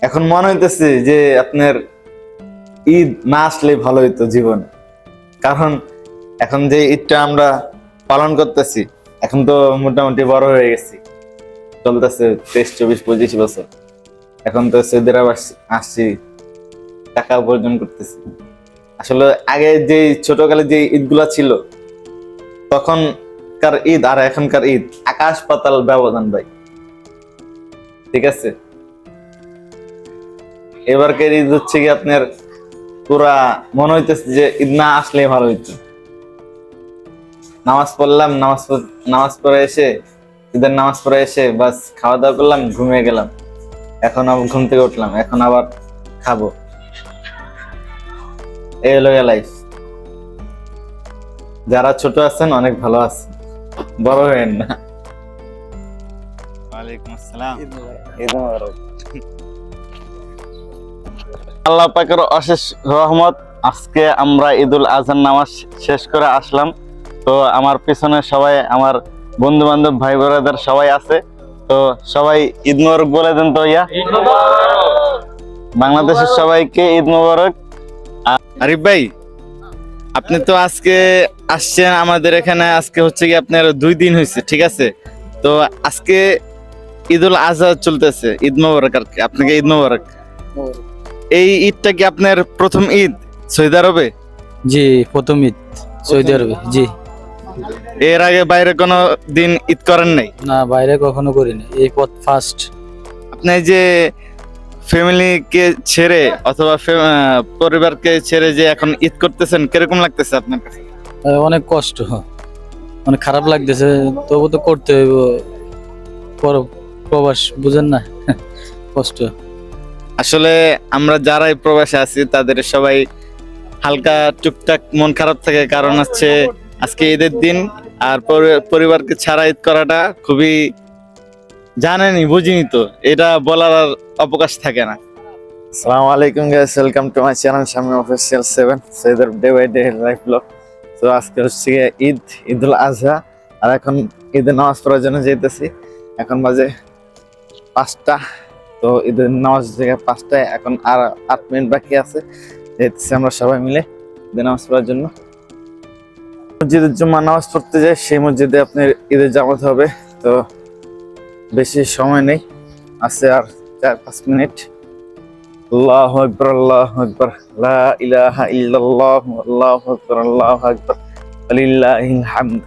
এখন মনে হইতেছে যে আপনার ঈদ না আসলে ভালো হইতো জীবন। কারণ এখন যে ঈদটা আমরা পালন করতেছি, এখন তো মোটামুটি বড় হয়ে গেছি, চলতেছে 23, 24, 25 বছর। এখন তো সৌদি আরব আসছি, টাকা উপার্জন করতেছি। আসলে আগে যে ছোটকালে যে ঈদগুলা ছিল, তখনকার ঈদ আর এখনকার ঈদ আকাশ পাতাল ব্যবধান ভাই। ঠিক আছে, এবারকার ঈদ হচ্ছে কি আপনার পুরা মনে হইতেছে যে ঈদ না আসলে ভালো হইতো। নামাজ পড়লাম, নামাজ পড়ে এসে, ঈদের নামাজ পড়ে এসে বাস খাওয়া দাওয়া করলাম, ঘুমিয়ে গেলাম। এখন আবার ঘুম থেকে উঠলাম, এখন আবার খাবো। এই হলো লাইফ। যারা ছোট আছেন অনেক ভালো আছেন, বড় হয়েন না। ওয়ালাইকুম আসসালাম। ঈদ মোবারক। আল্লাহ পাকের অশেষ রহমত, আজকে আমরা ঈদুল আজহার নামাজ শেষ করে আসলাম। তো আমার পিছনে সবাই আমার বন্ধু বান্ধব ভাই বোনেদের সবাই আছে। তো সবাই ঈদ মোবারক বলে দেন তো ইয়া। বাংলাদেশের সবাইকে ঈদ মোবারক। আরিফ ভাই, আপনি তো আজকে আসছেন আমাদের এখানে, আজকে হচ্ছে কি আপনার 2 দিন হয়েছে, ঠিক আছে? তো আজকে ঈদুল আজহা চলতেছে, ঈদ মোবারক। আর কি আপনাকে ঈদ মোবারক। এই ঈদটা কি আপনার প্রথম ঈদ সৌদি আরবে? জি, প্রথম ঈদ সৌদি আরবে। জি, এর আগে বাইরে কোনো দিন ঈদ করেন নাই? না, বাইরে কখনো করিনি, এই ফার্স্ট। আপনি যে ফ্যামিলিকে ছেড়ে অথবা পরিবারকে ছেড়ে যে এখন ঈদ করতেছেন, কিরকম লাগতেছে আপনার কাছে? অনেক কষ্ট, অনেক খারাপ লাগতেছে, তবু তো করতে হইব। প্রবাস বুঝেন না, কষ্ট। আসলে আমরা যারাই প্রবাসে আছি তাদের সবাই হালকা টুকটাক মন খারাপ থাকে, কারণ হচ্ছে আজকে ঈদের দিন। আর পরিবারকে ছাড়া ঈদ করাটা খুবই, জানেনই, বুঝিনি তো, এটা বলার আর অবকাশ থাকে না। আসসালামু আলাইকুম guys, welcome to my channel Shamim official 7 সৌদির day by day life blog. তো আজকে হচ্ছে ঈদুল আজহা, আর এখন ঈদের নামাজ পড়ার জন্য যেতেছি। এখন বাজে 5টা। তো ঈদের নামাজ থেকে 5টায়, এখন আর 8 মিনিট বাকি আছে। যেতেছি আমরা সবাই মিলে ঈদের নামাজ পড়ার জন্য। মসজিদের জুম্মা নামাজ পড়তে যাই, সেই মসজিদে আপনার ঈদের জামাত হবে। তো বেশি সময় নেই, আছে আর 4-5 মিনিট। আল্লাহু আকবার, আল্লাহু আকবার, লা ইলাহা ইল্লাল্লাহ, আল্লাহু আকবার, আল্লাহু আকবার, লিল্লাহিল হামদ।